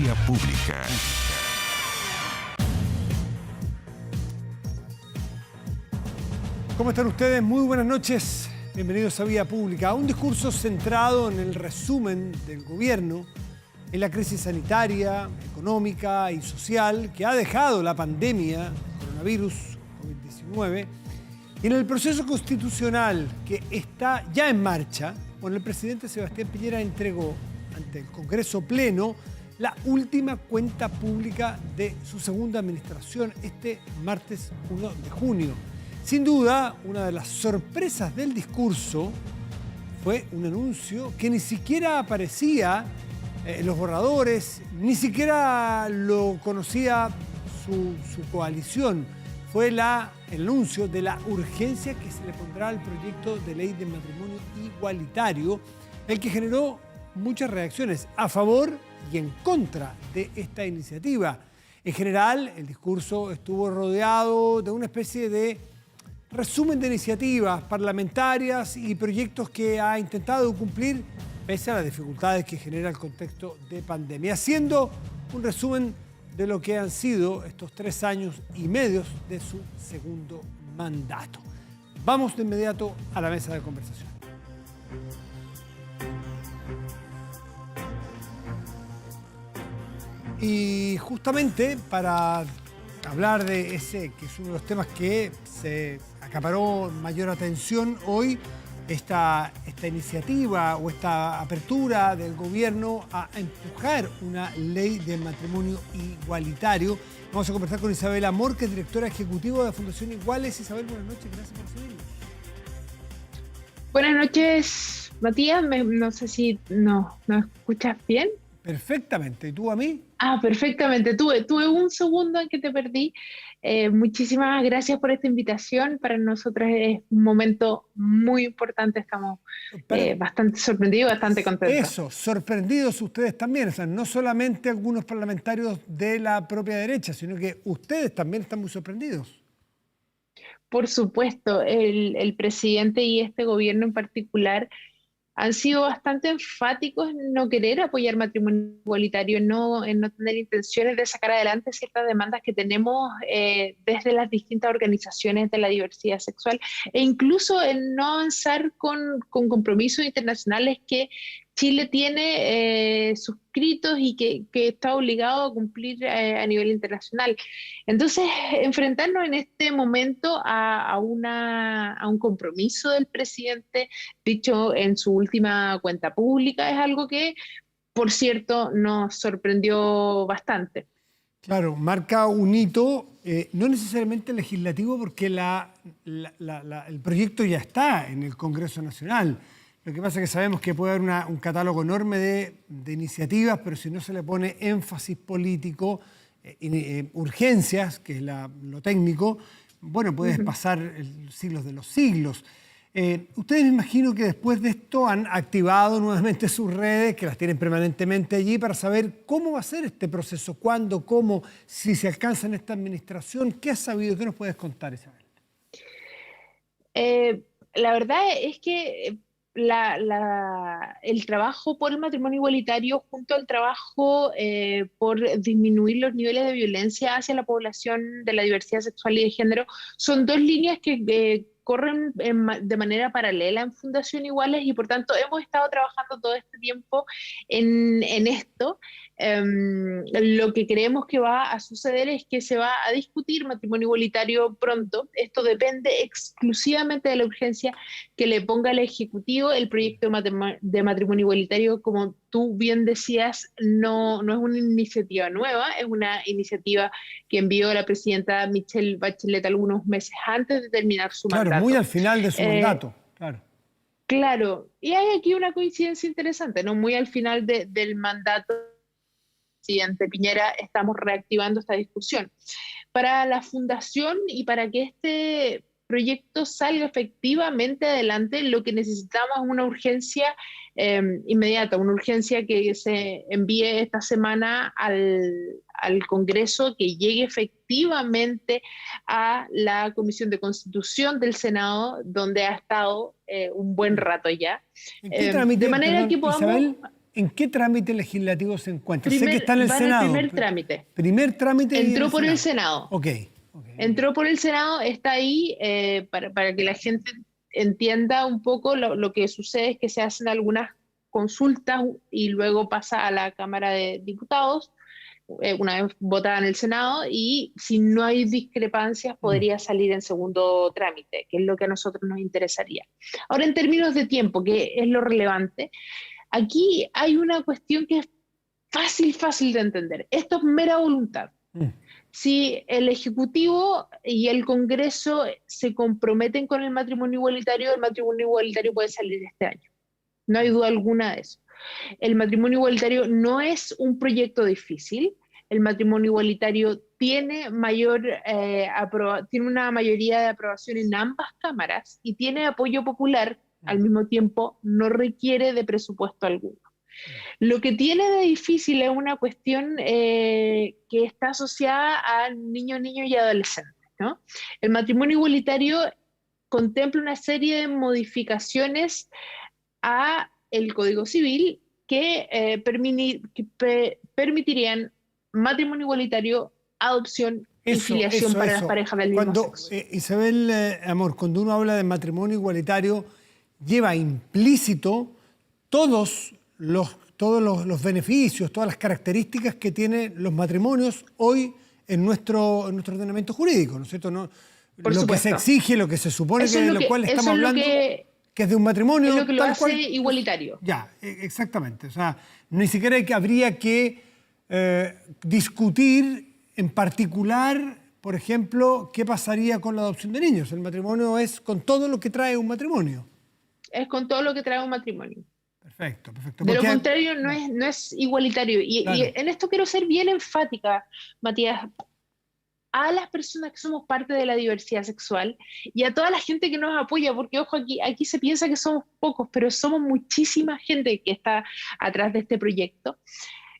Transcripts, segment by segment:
Vía Pública. ¿Cómo están ustedes? Muy buenas noches. Bienvenidos a Vía Pública. Un discurso centrado en el resumen del gobierno, en la crisis sanitaria, económica y social que ha dejado la pandemia del coronavirus COVID-19 y en el proceso constitucional que está ya en marcha. Bueno, el presidente Sebastián Piñera entregó ante el Congreso Pleno la última cuenta pública de su segunda administración este martes 1 de junio. Sin duda, una de las sorpresas del discurso fue un anuncio que ni siquiera aparecía en los borradores, ni siquiera lo conocía su coalición. Fue el anuncio de la urgencia que se le pondrá al proyecto de ley de matrimonio igualitario, el que generó muchas reacciones a favor y en contra de esta iniciativa. En general, el discurso estuvo rodeado de una especie de resumen de iniciativas parlamentarias y proyectos que ha intentado cumplir pese a las dificultades que genera el contexto de pandemia, haciendo un resumen de lo que han sido estos 3 años y medio de su segundo mandato. Vamos de inmediato a la mesa de conversación. Y justamente para hablar de ese, que es uno de los temas que se acaparó mayor atención hoy, esta iniciativa o esta apertura del gobierno a empujar una ley de matrimonio igualitario. Vamos a conversar con Isabel Amor, que es directora ejecutiva de la Fundación Iguales. Isabel, buenas noches, gracias por recibirnos. Buenas noches, Matías. No sé si nos escuchas bien. Perfectamente. ¿Y tú a mí? Perfectamente. Tuve un segundo en que te perdí. Muchísimas gracias por esta invitación. Para nosotros es un momento muy importante. Estamos bastante sorprendidos, bastante contentos. Eso, sorprendidos ustedes también. O sea, no solamente algunos parlamentarios de la propia derecha, sino que ustedes también están muy sorprendidos. Por supuesto, el presidente y este gobierno en particular han sido bastante enfáticos en no querer apoyar matrimonio igualitario, en no tener intenciones de sacar adelante ciertas demandas que tenemos desde las distintas organizaciones de la diversidad sexual, e incluso en no avanzar con compromisos internacionales que Chile tiene suscritos y que está obligado a cumplir a nivel internacional. Entonces, enfrentarnos en este momento a un compromiso del presidente, dicho en su última cuenta pública, es algo que, por cierto, nos sorprendió bastante. Claro, marca un hito, no necesariamente legislativo, porque el proyecto ya está en el Congreso Nacional. Lo que pasa es que sabemos que puede haber un catálogo enorme de iniciativas, pero si no se le pone énfasis político, urgencias, que es lo técnico, bueno, puedes pasar siglos de los siglos. Ustedes me imagino que después de esto han activado nuevamente sus redes, que las tienen permanentemente allí, para saber cómo va a ser este proceso, cuándo, cómo, si se alcanza en esta administración. ¿Qué has sabido? ¿Qué nos puedes contar, Isabel? La verdad es que el trabajo por el matrimonio igualitario junto al trabajo por disminuir los niveles de violencia hacia la población de la diversidad sexual y de género son dos líneas que corren de manera paralela en Fundación Iguales, y por tanto hemos estado trabajando todo este tiempo en esto. Lo que creemos que va a suceder es que se va a discutir matrimonio igualitario pronto. Esto depende exclusivamente de la urgencia que le ponga el Ejecutivo. El proyecto de matrimonio igualitario, como tú bien decías, no es una iniciativa nueva, es una iniciativa que envió la presidenta Michelle Bachelet algunos meses antes de terminar su mandato. Claro, muy al final de su mandato, claro. Claro, y hay aquí una coincidencia interesante, ¿no? Muy al final del mandato presidente Piñera estamos reactivando esta discusión. Para la Fundación y para que este proyecto salga efectivamente adelante, lo que necesitamos es una urgencia inmediata, una urgencia que se envíe esta semana al Congreso, que llegue efectivamente a la Comisión de Constitución del Senado, donde ha estado un buen rato ya. ¿En qué trámite, de manera perdón, que podamos... Isabel, ¿En qué trámite legislativo se encuentra? Sé que está en el va en Senado. el primer trámite. Primer trámite. Entró por el Senado. Ok. Entró por el Senado, está ahí para que la gente entienda un poco lo que sucede es que se hacen algunas consultas y luego pasa a la Cámara de Diputados, una vez votada en el Senado, y si no hay discrepancias podría salir en segundo trámite, que es lo que a nosotros nos interesaría. Ahora, en términos de tiempo, que es lo relevante, aquí hay una cuestión que es fácil de entender. Esto es mera voluntad. Si el Ejecutivo y el Congreso se comprometen con el matrimonio igualitario puede salir este año. No hay duda alguna de eso. El matrimonio igualitario no es un proyecto difícil. El matrimonio igualitario tiene tiene una mayoría de aprobación en ambas cámaras y tiene apoyo popular. Al mismo tiempo, no requiere de presupuesto alguno. Lo que tiene de difícil es una cuestión que está asociada a niños y adolescentes, ¿no? El matrimonio igualitario contempla una serie de modificaciones a el Código Civil que permitirían matrimonio igualitario, adopción y filiación para las parejas del mismo sexo. Isabel, amor, cuando uno habla de matrimonio igualitario, lleva implícito todos los beneficios, todas las características que tienen los matrimonios hoy en nuestro ordenamiento jurídico, ¿no es cierto? ¿No? Lo que se exige, lo que se supone que de lo cual estamos hablando, que es de un matrimonio. Es lo que lo hace igualitario. Ya, exactamente. O sea, ni siquiera habría que discutir en particular, por ejemplo, qué pasaría con la adopción de niños. El matrimonio es con todo lo que trae un matrimonio. Es con todo lo que trae un matrimonio. Perfecto. De lo contrario, no es igualitario. Claro. Y en esto quiero ser bien enfática, Matías, a las personas que somos parte de la diversidad sexual y a toda la gente que nos apoya, porque ojo, aquí se piensa que somos pocos, pero somos muchísima gente que está atrás de este proyecto.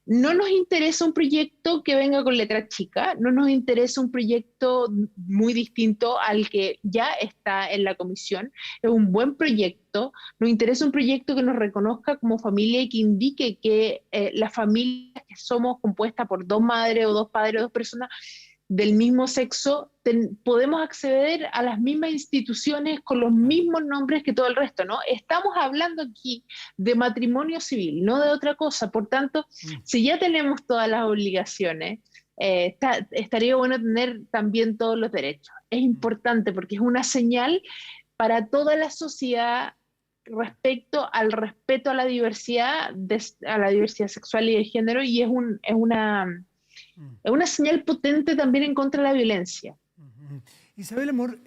No nos interesa un proyecto que venga con letra chica, no nos interesa un proyecto muy distinto al que ya está en la comisión. Es un buen proyecto, nos interesa un proyecto que nos reconozca como familia y que indique que las familias que somos compuestas por dos madres o dos padres o dos personas del mismo sexo, podemos acceder a las mismas instituciones con los mismos nombres que todo el resto, ¿no? Estamos hablando aquí de matrimonio civil, no de otra cosa. Por tanto, si ya tenemos todas las obligaciones, estaría bueno tener también todos los derechos. Es importante porque es una señal para toda la sociedad respecto al respeto a la diversidad sexual y de género, y es una señal potente también en contra de la violencia. Isabel, amor,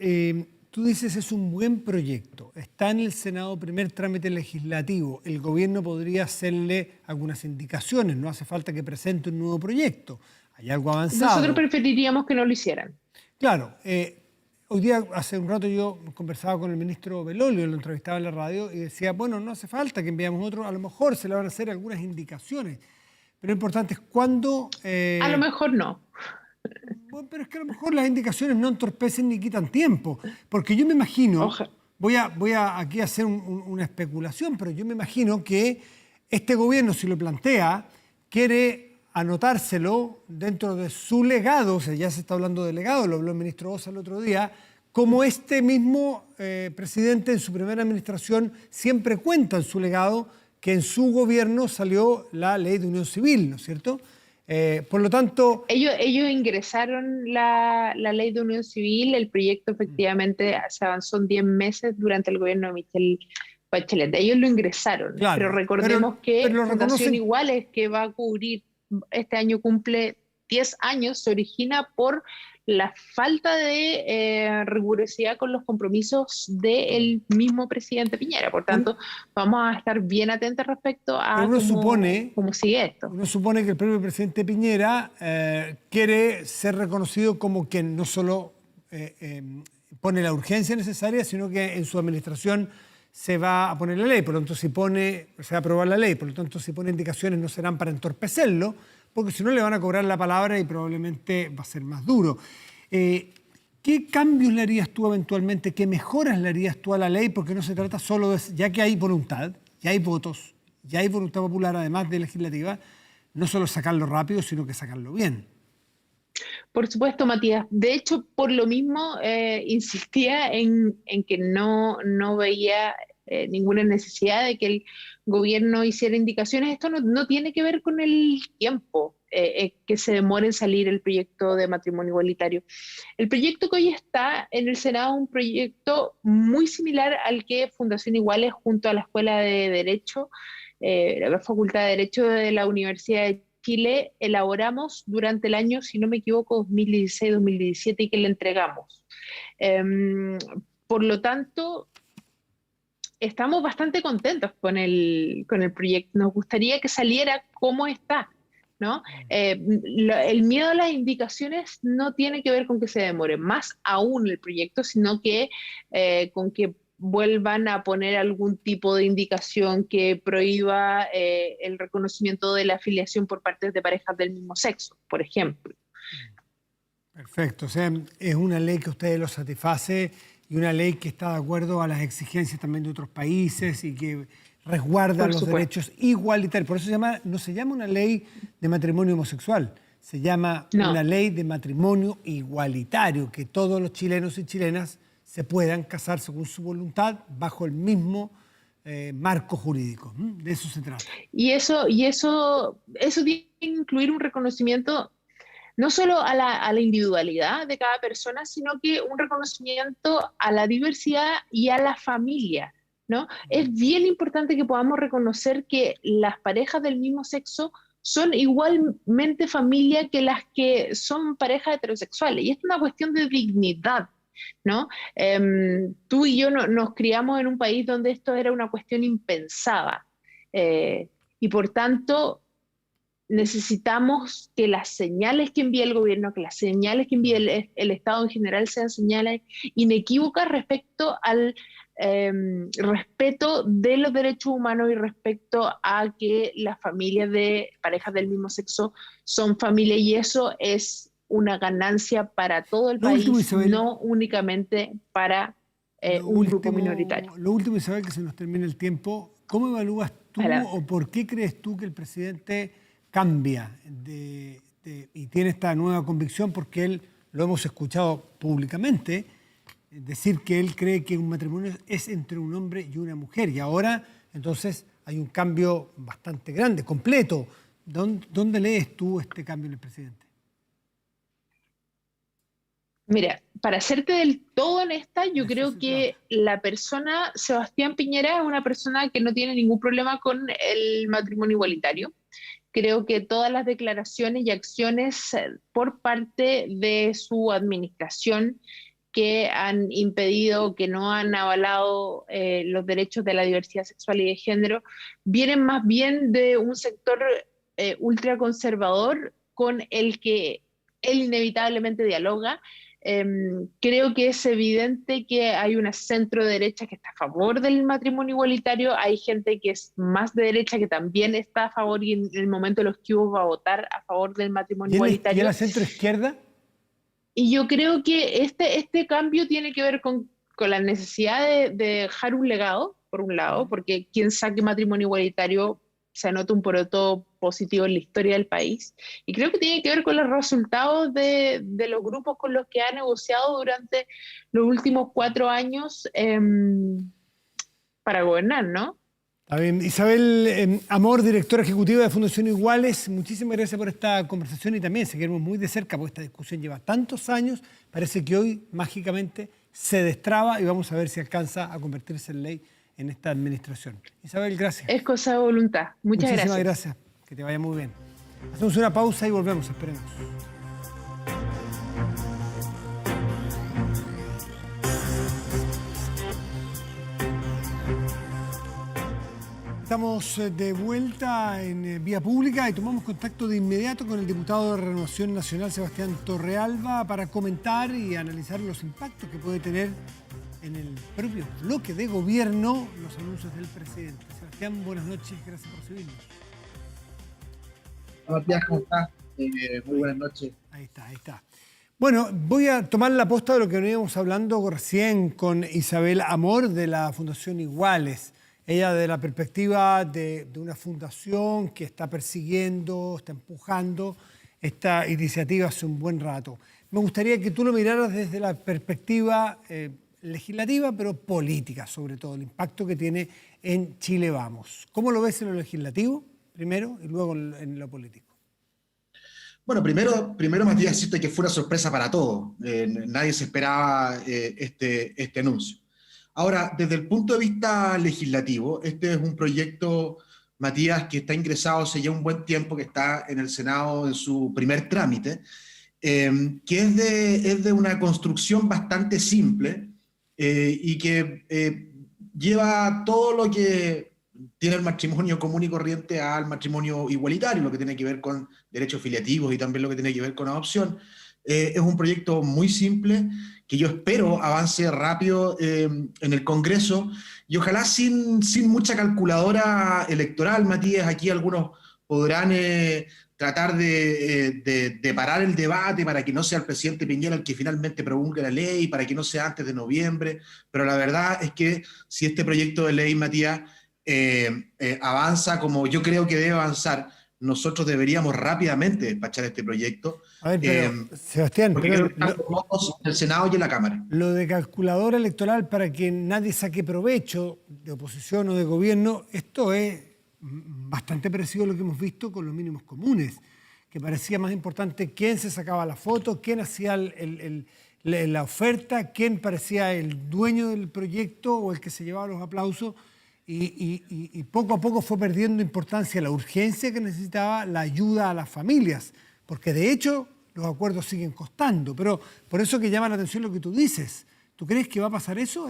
tú dices es un buen proyecto. Está en el Senado, primer trámite legislativo. El gobierno podría hacerle algunas indicaciones. No hace falta que presente un nuevo proyecto. Hay algo avanzado. Nosotros preferiríamos que no lo hicieran. Claro. Hoy día, hace un rato yo conversaba con el ministro Belolio, lo entrevistaba en la radio, y decía, bueno, no hace falta que enviamos otro. A lo mejor se le van a hacer algunas indicaciones. Pero lo importante es cuándo... A lo mejor no. Bueno, pero es que a lo mejor las indicaciones no entorpecen ni quitan tiempo. Porque yo me imagino, voy a aquí hacer una especulación, pero yo me imagino que este gobierno, si lo plantea, quiere anotárselo dentro de su legado, o sea, ya se está hablando de legado, lo habló el ministro Osa el otro día, como este mismo presidente en su primera administración siempre cuenta en su legado que en su gobierno salió la ley de unión civil, ¿no es cierto? Por lo tanto... Ellos ingresaron la ley de unión civil, el proyecto efectivamente se avanzó en 10 meses durante el gobierno de Michelle Bachelet. Ellos lo ingresaron, claro, pero recordemos que Fundación Iguales, que va a cubrir, este año cumple 10 años, se origina por la falta de rigurosidad con los compromisos del mismo presidente Piñera. Por tanto, vamos a estar bien atentos respecto a cómo sigue esto. Uno supone que el propio presidente Piñera quiere ser reconocido como quien no solo pone la urgencia necesaria, sino que en su administración se va a poner la ley. Por lo tanto, se va a aprobar la ley. Por lo tanto, si pone indicaciones no serán para entorpecerlo, porque si no le van a cobrar la palabra y probablemente va a ser más duro. ¿Qué cambios le harías tú eventualmente? ¿Qué mejoras le harías tú a la ley? Porque no se trata solo de... Ya que hay voluntad, ya hay votos, ya hay voluntad popular, además de legislativa, no solo sacarlo rápido, sino que sacarlo bien. Por supuesto, Matías. De hecho, por lo mismo, insistía en que no veía ninguna necesidad de que el gobierno hiciera indicaciones. Esto no tiene que ver con el tiempo que se demore en salir el proyecto de matrimonio igualitario. El proyecto que hoy está en el Senado es un proyecto muy similar al que Fundación Iguales, junto a la Escuela de Derecho, la Facultad de Derecho de la Universidad de Chile, elaboramos durante el año, si no me equivoco, 2016-2017, y que le entregamos. Por lo tanto, estamos bastante contentos con el proyecto. Nos gustaría que saliera como está, ¿no? El miedo a las indicaciones no tiene que ver con que se demore más aún el proyecto, sino que con que vuelvan a poner algún tipo de indicación que prohíba el reconocimiento de la afiliación por parte de parejas del mismo sexo, por ejemplo. Perfecto, o sea, es una ley que a ustedes lo satisface y una ley que está de acuerdo a las exigencias también de otros países y que resguarda los derechos igualitarios. Por eso no se llama una ley de matrimonio homosexual, se llama una ley de matrimonio igualitario, que todos los chilenos y chilenas se puedan casar según su voluntad bajo el mismo marco jurídico. De eso se trata. Y eso tiene que incluir un reconocimiento no solo a la individualidad de cada persona, sino que un reconocimiento a la diversidad y a la familia, ¿no? Es bien importante que podamos reconocer que las parejas del mismo sexo son igualmente familia que las que son parejas heterosexuales. Y es una cuestión de dignidad, ¿no? Tú y yo nos criamos en un país donde esto era una cuestión impensada. Y por tanto, necesitamos que las señales que envíe el gobierno, que las señales que envíe el Estado en general sean señales inequívocas respecto al respeto de los derechos humanos y respecto a que las familias de parejas del mismo sexo son familia, y eso es una ganancia para todo el país, Isabel, no únicamente para un grupo minoritario. Lo último, Isabel, que se nos termina el tiempo, ¿cómo evalúas tú o por qué crees tú que el presidente cambia y tiene esta nueva convicción? Porque él, lo hemos escuchado públicamente, decir que él cree que un matrimonio es entre un hombre y una mujer, y ahora entonces hay un cambio bastante grande, completo. ¿Dónde lees tú este cambio en el presidente? Mira, para serte del todo honesta, yo creo que la persona, Sebastián Piñera, es una persona que no tiene ningún problema con el matrimonio igualitario. Creo que todas las declaraciones y acciones por parte de su administración que han impedido, que no han avalado los derechos de la diversidad sexual y de género, vienen más bien de un sector ultraconservador con el que él inevitablemente dialoga. Creo que es evidente que hay una centro derecha que está a favor del matrimonio igualitario, hay gente que es más de derecha que también está a favor, y en el momento de los que va a votar a favor del matrimonio igualitario. ¿Y la centro izquierda? Y yo creo que este cambio tiene que ver con la necesidad de dejar un legado, por un lado, porque quien saque matrimonio igualitario se anota un poroto positivo en la historia del país. Y creo que tiene que ver con los resultados de los grupos con los que ha negociado durante los últimos 4 años para gobernar, ¿no? Está bien. Isabel Amor, directora ejecutiva de Fundación Iguales, muchísimas gracias por esta conversación, y también seguiremos muy de cerca porque esta discusión lleva tantos años, parece que hoy mágicamente se destraba y vamos a ver si alcanza a convertirse en ley en esta administración. Isabel, gracias. Es cosa de voluntad. Muchísimas gracias. Que te vaya muy bien. Hacemos una pausa y volvemos, esperemos. Estamos de vuelta en Vía Pública y tomamos contacto de inmediato con el diputado de Renovación Nacional, Sebastián Torrealba, para comentar y analizar los impactos que puede tener en el propio bloque de gobierno los anuncios del presidente. Sebastián, buenas noches, gracias por recibirnos. Hola, Matías, ¿cómo estás? Muy buenas noches. Ahí está. Bueno, voy a tomar la posta de lo que veníamos hablando recién con Isabel Amor de la Fundación Iguales. ella de la perspectiva de una fundación que está persiguiendo, está empujando esta iniciativa hace un buen rato. Me gustaría que tú lo miraras desde la perspectiva legislativa, pero política, sobre todo, el impacto que tiene en Chile Vamos. ¿Cómo lo ves en lo legislativo, primero, y luego en lo político? Bueno, primero Matías, decirte que fue una sorpresa para todos. Nadie se esperaba este anuncio. Ahora, desde el punto de vista legislativo, este es un proyecto, Matías, que está ingresado hace ya un buen tiempo, que está en el Senado en su primer trámite, que es de una construcción bastante simple y que lleva todo lo que tiene el matrimonio común y corriente al matrimonio igualitario, lo que tiene que ver con derechos filiativos y también lo que tiene que ver con adopción. Es un proyecto muy simple que yo espero avance rápido en el Congreso y ojalá sin mucha calculadora electoral, Matías. Aquí algunos podrán tratar de parar el debate para que no sea el presidente Piñera el que finalmente promulgue la ley, para que no sea antes de noviembre, pero la verdad es que si este proyecto de ley, Matías, avanza como yo creo que debe avanzar, nosotros deberíamos rápidamente despachar este proyecto. A ver, pero, Sebastián, porque pero están votos en el Senado y en la Cámara. lo de calculadora electoral para que nadie saque provecho de oposición o de gobierno, esto es bastante parecido a lo que hemos visto con los mínimos comunes, que parecía más importante quién se sacaba la foto, quién hacía la oferta, quién parecía el dueño del proyecto o el que se llevaba los aplausos. Y poco a poco fue perdiendo importancia la urgencia que necesitaba la ayuda a las familias, porque de hecho los acuerdos siguen costando, pero por eso que llama la atención lo que tú dices. ¿Tú crees que va a pasar eso?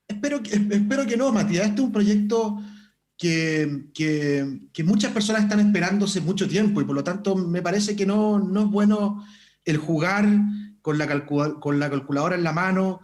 Espero que no, Matías. Este es un proyecto que muchas personas están esperando hace mucho tiempo y por lo tanto me parece que no es bueno el jugar con la calculadora en la mano.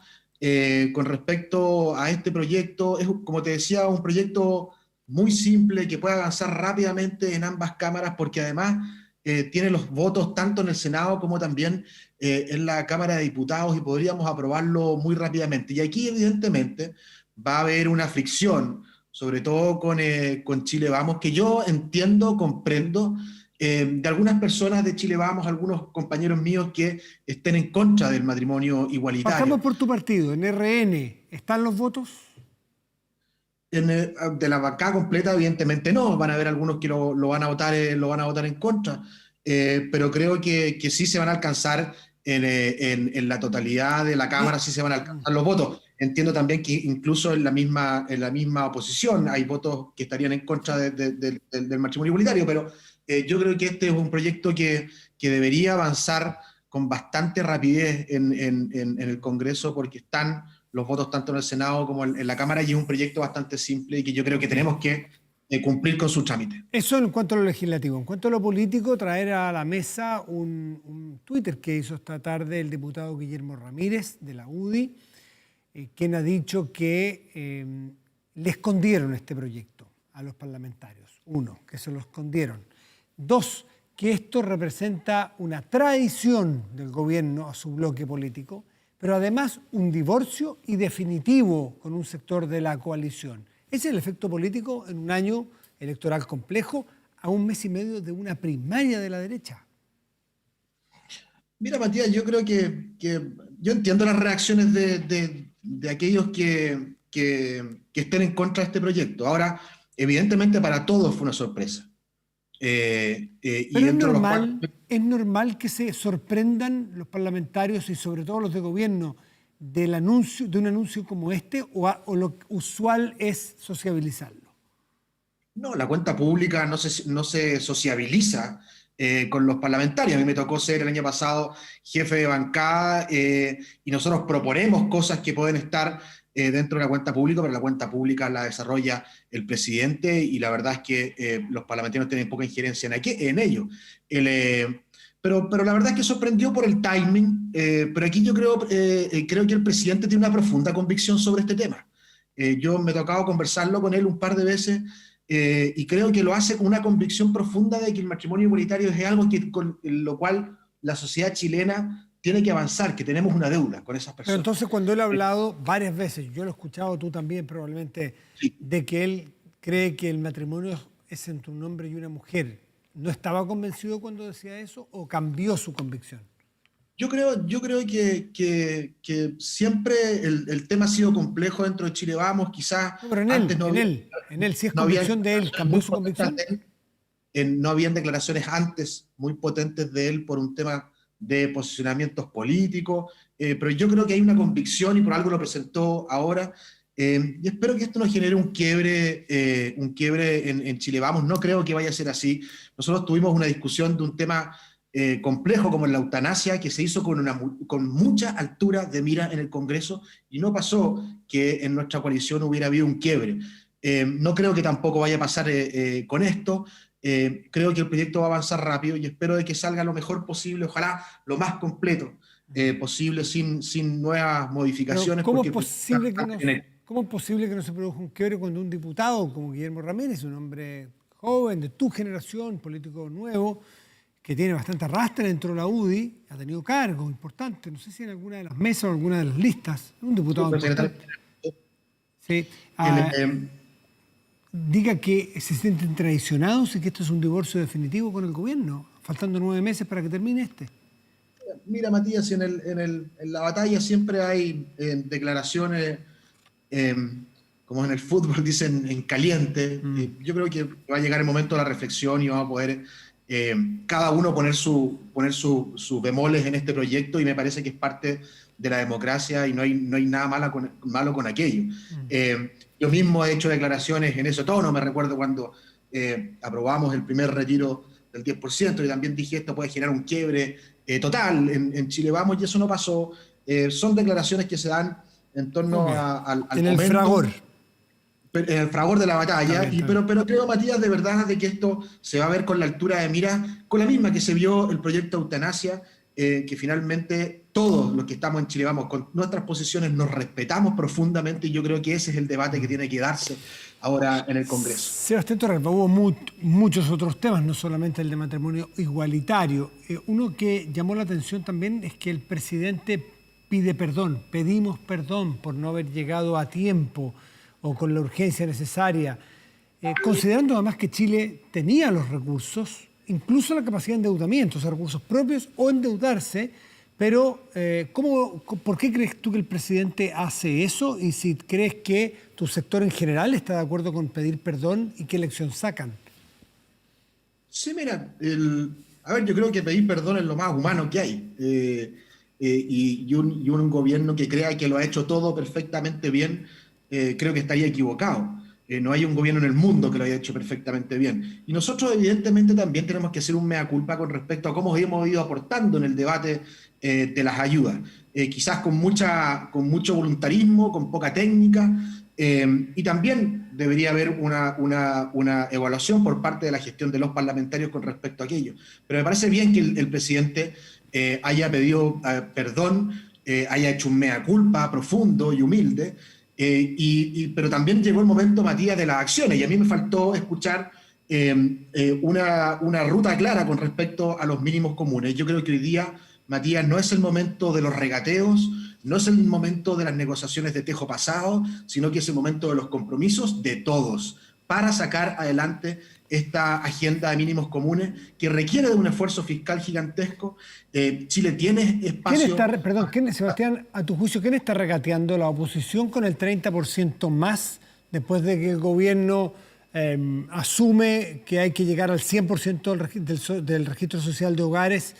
Con respecto a este proyecto, es, como te decía, un proyecto muy simple que puede avanzar rápidamente en ambas cámaras porque además tiene los votos tanto en el Senado como también en la Cámara de Diputados y podríamos aprobarlo muy rápidamente. Y aquí evidentemente va a haber una fricción, sobre todo con Chile Vamos, que yo entiendo, comprendo, de algunas personas de Chile Vamos, algunos compañeros míos que estén en contra del matrimonio igualitario. Pasamos por tu partido, en RN, ¿están los votos? De la bancada completa, evidentemente no, van a haber algunos que lo van a votar en contra, pero creo que sí se van a alcanzar en la totalidad de la Cámara, sí se van a alcanzar los votos. Entiendo también que incluso en la misma oposición hay votos que estarían en contra del matrimonio igualitario, pero yo creo que este es un proyecto que debería avanzar con bastante rapidez en el Congreso porque están los votos tanto en el Senado como en la Cámara y es un proyecto bastante simple y que yo creo que tenemos que cumplir con su trámite. Eso en cuanto a lo legislativo. En cuanto a lo político, traer a la mesa un Twitter que hizo esta tarde el diputado Guillermo Ramírez de la UDI, quien ha dicho que le escondieron este proyecto a los parlamentarios. Uno, que se lo escondieron. Dos, que esto representa una traición del gobierno a su bloque político, pero además un divorcio y definitivo con un sector de la coalición. Ese es el efecto político en un año electoral complejo, a un mes y medio de una primaria de la derecha. Mira, Matías, yo creo que yo entiendo las reacciones de aquellos que estén en contra de este proyecto. Ahora, evidentemente para todos fue una sorpresa. Pero es normal que se sorprendan los parlamentarios y sobre todo los de gobierno de un anuncio como este o lo usual es sociabilizarlo. No, la cuenta pública no se sociabiliza con los parlamentarios. A mí me tocó ser el año pasado jefe de bancada y nosotros proponemos cosas que pueden estar dentro de la cuenta pública, pero la cuenta pública la desarrolla el presidente y la verdad es que los parlamentarios tienen poca injerencia en ello. Pero la verdad es que sorprendió por el timing, pero aquí yo creo que el presidente tiene una profunda convicción sobre este tema. Yo me he tocado conversarlo con él un par de veces y creo que lo hace con una convicción profunda de que el matrimonio igualitario es algo con lo cual la sociedad chilena tiene que avanzar, que tenemos una deuda con esas Pero personas. entonces cuando él ha hablado varias veces, yo lo he escuchado, tú también probablemente, Sí. de que él cree que el matrimonio es entre un hombre y una mujer, ¿no estaba convencido cuando decía eso o cambió su convicción? Yo creo que siempre el tema ha sido complejo dentro de Chile Vamos, quizás No, pero antes en él, si es no había convicción de él, declaraciones ¿cambió muy su potentes convicción? de él, no habían declaraciones antes muy potentes de él por un tema de posicionamientos políticos, pero yo creo que hay una convicción y por algo lo presentó ahora, y espero que esto no genere un quiebre en Chile Vamos. No creo que vaya a ser así. Nosotros tuvimos una discusión de un tema complejo como la eutanasia, que se hizo con mucha altura de mira en el Congreso y no pasó que en nuestra coalición hubiera habido un quiebre. No creo que tampoco vaya a pasar con esto. Creo que el proyecto va a avanzar rápido y espero de que salga lo mejor posible, ojalá lo más completo posible, sin nuevas Pero modificaciones, ¿cómo es porque el proyecto posible que está no, bien. cómo es posible que no se produzca un quiebre cuando un diputado como Guillermo Ramírez, un hombre joven, de tu generación, político nuevo, que tiene bastante arrastre dentro de la UDI, ha tenido cargos importantes, no sé si en alguna de las mesas o alguna de las listas, un diputado Secretario, importante, sí, el, diga que se sienten traicionados y que esto es un divorcio definitivo con el gobierno, faltando 9 meses para que termine este. Mira, Matías, en la batalla siempre hay declaraciones, eh, como en el fútbol dicen, en caliente. Yo creo que va a llegar el momento de la reflexión y vamos a poder cada uno poner sus bemoles en este proyecto, y me parece que es parte de la democracia y no hay nada malo con aquello. Yo mismo he hecho declaraciones en ese tono. Me recuerdo cuando aprobamos el primer retiro del 10%, y también dije esto puede generar un quiebre total en Chile Vamos, y eso no pasó. Son declaraciones que se dan en torno Ok. al En el momento, fragor. en el fragor de la Está batalla, bien, está bien. pero creo, Matías, de verdad, de que esto se va a ver con la altura de mira, con la misma que se vio el proyecto Eutanasia, que finalmente todos los que estamos en Chile Vamos, con nuestras posiciones, nos respetamos profundamente, y yo creo que ese es el debate que tiene que darse ahora en el Congreso. Sebastián Torres, hubo muchos otros temas, no solamente el de matrimonio igualitario. Uno que llamó la atención también es que el presidente pide perdón, pedimos perdón por no haber llegado a tiempo o con la urgencia necesaria, considerando además que Chile tenía los recursos, incluso la capacidad de endeudamiento, o sea, recursos propios o endeudarse, pero ¿por qué crees tú que el presidente hace eso? Y si crees que tu sector en general está de acuerdo con pedir perdón y qué lección sacan. Sí, mira, a ver, yo creo que pedir perdón es lo más humano que hay. Y un gobierno que crea que lo ha hecho todo perfectamente bien, creo que estaría equivocado. No hay un gobierno en el mundo que lo haya hecho perfectamente bien. Y nosotros, evidentemente, también tenemos que hacer un mea culpa con respecto a cómo hemos ido aportando en el debate de las ayudas. Quizás con mucho voluntarismo, con poca técnica, y también debería haber una evaluación por parte de la gestión de los parlamentarios con respecto a aquello. Pero me parece bien que el presidente haya pedido perdón, haya hecho un mea culpa profundo y humilde, pero también llegó el momento, Matías, de las acciones, y a mí me faltó escuchar una ruta clara con respecto a los mínimos comunes. Yo creo que hoy día, Matías, no es el momento de los regateos, no es el momento de las negociaciones de tejo pasado, sino que es el momento de los compromisos de todos para sacar adelante esta agenda de mínimos comunes que requiere de un esfuerzo fiscal gigantesco. Chile tiene espacio... Sebastián, a tu juicio, ¿quién está regateando? ¿La oposición con el 30% más después de que el gobierno asume que hay que llegar al 100% del registro social de hogares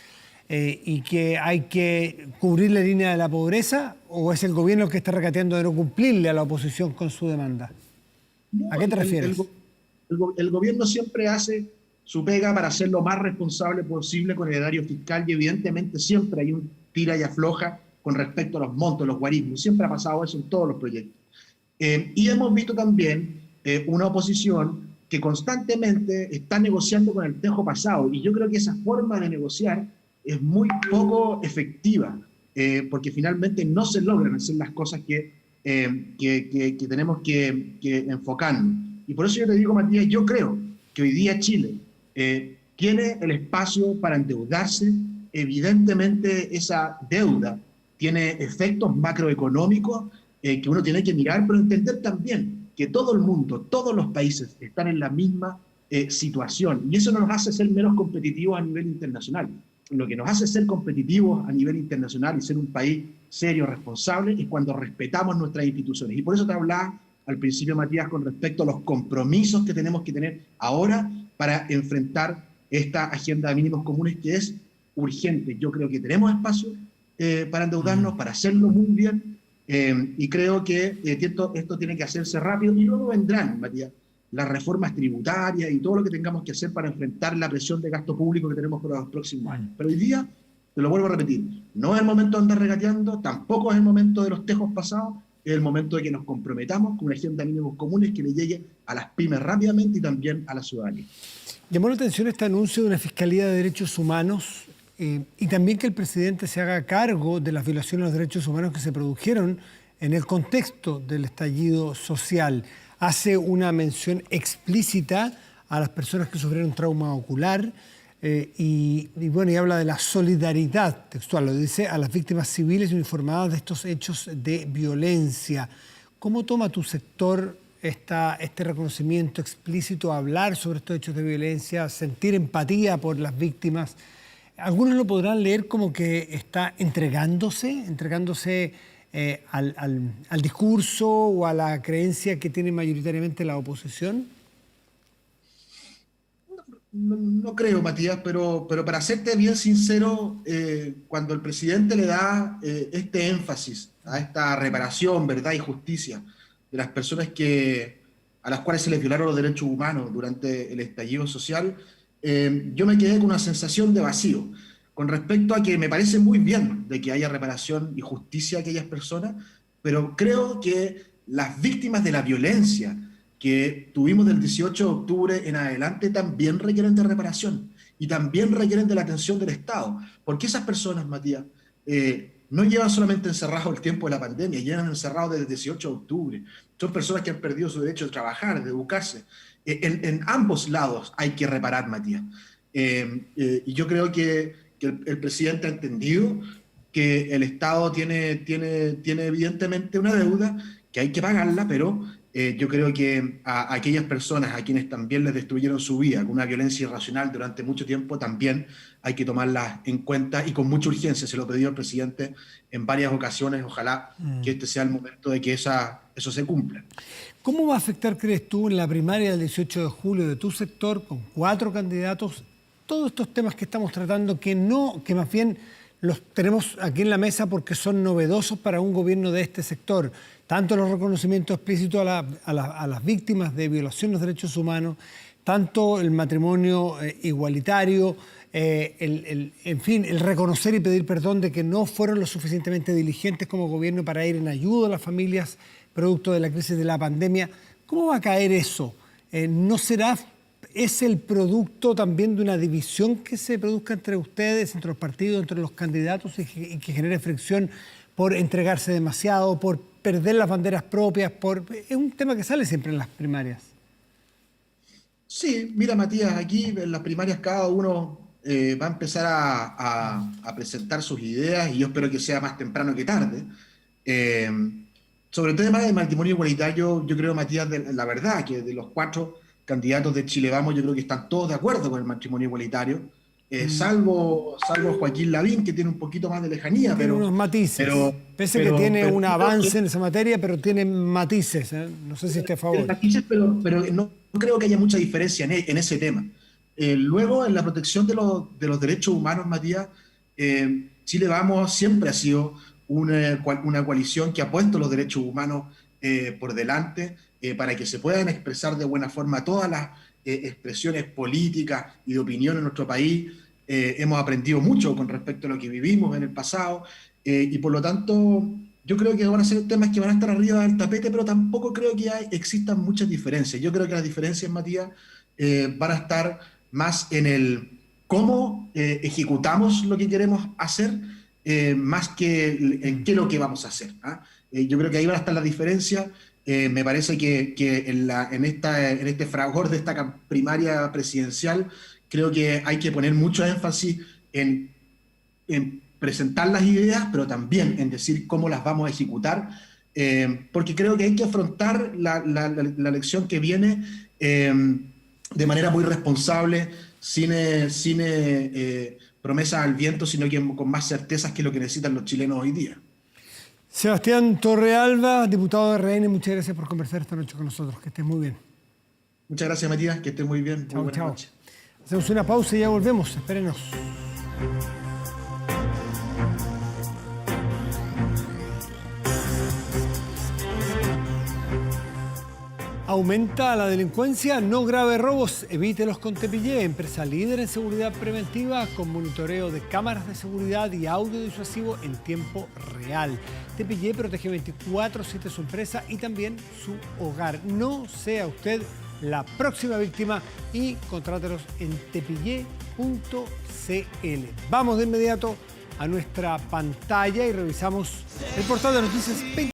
y que hay que cubrir la línea de la pobreza? ¿O es el gobierno que está regateando de no cumplirle a la oposición con su demanda? ¿A qué te refieres? El gobierno siempre hace su pega para ser lo más responsable posible con el erario fiscal, y evidentemente siempre hay un tira y afloja con respecto a los montos, los guarismos. Siempre ha pasado eso en todos los proyectos. Y hemos visto también una oposición que constantemente está negociando con el tejo pasado, y yo creo que esa forma de negociar es muy poco efectiva, porque finalmente no se logran hacer las cosas que tenemos que enfocarnos. Y por eso yo te digo, Matías, yo creo que hoy día Chile tiene el espacio para endeudarse, evidentemente esa deuda tiene efectos macroeconómicos que uno tiene que mirar, pero entender también que todo el mundo, todos los países están en la misma situación, y eso no nos hace ser menos competitivos a nivel internacional. Lo que nos hace ser competitivos a nivel internacional y ser un país serio, responsable, es cuando respetamos nuestras instituciones. Y por eso te hablaba al principio, Matías, con respecto a los compromisos que tenemos que tener ahora para enfrentar esta agenda de mínimos comunes que es urgente. Yo creo que tenemos espacio para endeudarnos, para hacerlo muy bien, y creo que esto tiene que hacerse rápido, y luego vendrán, Matías, las reformas tributarias y todo lo que tengamos que hacer para enfrentar la presión de gasto público que tenemos por los próximos años. Pero hoy día, te lo vuelvo a repetir, no es el momento de andar regateando, tampoco es el momento de los tejos pasados, es el momento de que nos comprometamos con una agenda de mínimos comunes que le llegue a las pymes rápidamente y también a la ciudadanía. Llamó la atención este anuncio de una Fiscalía de Derechos Humanos y también que el presidente se haga cargo de las violaciones a los derechos humanos que se produjeron en el contexto del estallido social. Hace una mención explícita a las personas que sufrieron trauma ocular y habla de la solidaridad textual, lo dice, a las víctimas civiles uniformadas de estos hechos de violencia. ¿Cómo toma tu sector este reconocimiento explícito, hablar sobre estos hechos de violencia, sentir empatía por las víctimas? Algunos lo podrán leer como que está entregándose al discurso o a la creencia que tiene mayoritariamente la oposición. No creo, Matías, pero para serte bien sincero, cuando el presidente le da este énfasis a esta reparación, verdad y justicia de las personas a las cuales se les violaron los derechos humanos durante el estallido social, yo me quedé con una sensación de vacío, con respecto a que me parece muy bien de que haya reparación y justicia a aquellas personas, pero creo que las víctimas de la violencia que tuvimos del 18 de octubre en adelante también requieren de reparación y también requieren de la atención del Estado, porque esas personas, Matías, no llevan solamente encerrados el tiempo de la pandemia, llevan encerrados desde el 18 de octubre. Son personas que han perdido su derecho de trabajar, de educarse. En ambos lados hay que reparar, Matías. Y yo creo que el presidente ha entendido que el Estado tiene evidentemente una deuda que hay que pagarla, pero yo creo que a aquellas personas a quienes también les destruyeron su vida con una violencia irracional durante mucho tiempo, también hay que tomarlas en cuenta y con mucha urgencia. Se lo pidió el presidente en varias ocasiones. Ojalá que este sea el momento de que eso se cumpla. ¿Cómo va a afectar, crees tú, en la primaria del 18 de julio de tu sector, con 4 candidatos, todos estos temas que estamos tratando, que más bien los tenemos aquí en la mesa porque son novedosos para un gobierno de este sector? Tanto los reconocimientos explícitos a las víctimas de violación de los derechos humanos, tanto el matrimonio igualitario, en fin, el reconocer y pedir perdón de que no fueron lo suficientemente diligentes como gobierno para ir en ayuda a las familias producto de la crisis de la pandemia. ¿Cómo va a caer eso? ¿No será... ¿Es el producto también de una división que se produzca entre ustedes, entre los partidos, entre los candidatos y que genere fricción por entregarse demasiado, por perder las banderas propias? Es un tema que sale siempre en las primarias. Sí, mira, Matías, aquí en las primarias cada uno va a empezar a presentar sus ideas, y yo espero que sea más temprano que tarde. Sobre el tema del matrimonio igualitario, yo creo, Matías, la verdad que de los 4 candidatos de Chile Vamos, yo creo que están todos de acuerdo con el matrimonio igualitario, salvo Joaquín Lavín, que tiene un poquito más de lejanía. Tiene unos matices, pese que tiene un avance en esa materia, pero tiene matices, no sé si esté a favor. Matices, pero no creo que haya mucha diferencia en ese tema. Luego, en la protección de los derechos humanos, Matías, Chile Vamos siempre ha sido una coalición que ha puesto los derechos humanos por delante, para que se puedan expresar de buena forma todas las expresiones políticas y de opinión en nuestro país. Hemos aprendido mucho con respecto a lo que vivimos en el pasado, y por lo tanto yo creo que van a ser temas que van a estar arriba del tapete, pero tampoco creo que existan muchas diferencias. Yo creo que las diferencias, Matías, van a estar más en el cómo ejecutamos lo que queremos hacer, más que en qué es lo que vamos a hacer. Yo creo que ahí van a estar las diferencias. Me parece que en este fragor de esta primaria presidencial, creo que hay que poner mucho énfasis en en presentar las ideas, pero también en decir cómo las vamos a ejecutar, porque creo que hay que afrontar la elección que viene de manera muy responsable, sin promesas al viento, sino que con más certezas que lo que necesitan los chilenos hoy día. Sebastián Torrealba, diputado de RN, muchas gracias por conversar esta noche con nosotros. Que estés muy bien. Muchas gracias, Matías. Que estés muy bien. Chao, muy buenas chao. noches. Hacemos una pausa y ya volvemos. Espérenos. Aumenta la delincuencia, no grave robos, evítelos con Tepillé, empresa líder en seguridad preventiva con monitoreo de cámaras de seguridad y audio disuasivo en tiempo real. Tepillé protege 24/7 su empresa y también su hogar. No sea usted la próxima víctima y contrátelos en tepillé.cl. Vamos de inmediato a nuestra pantalla y revisamos el portal de noticias 24.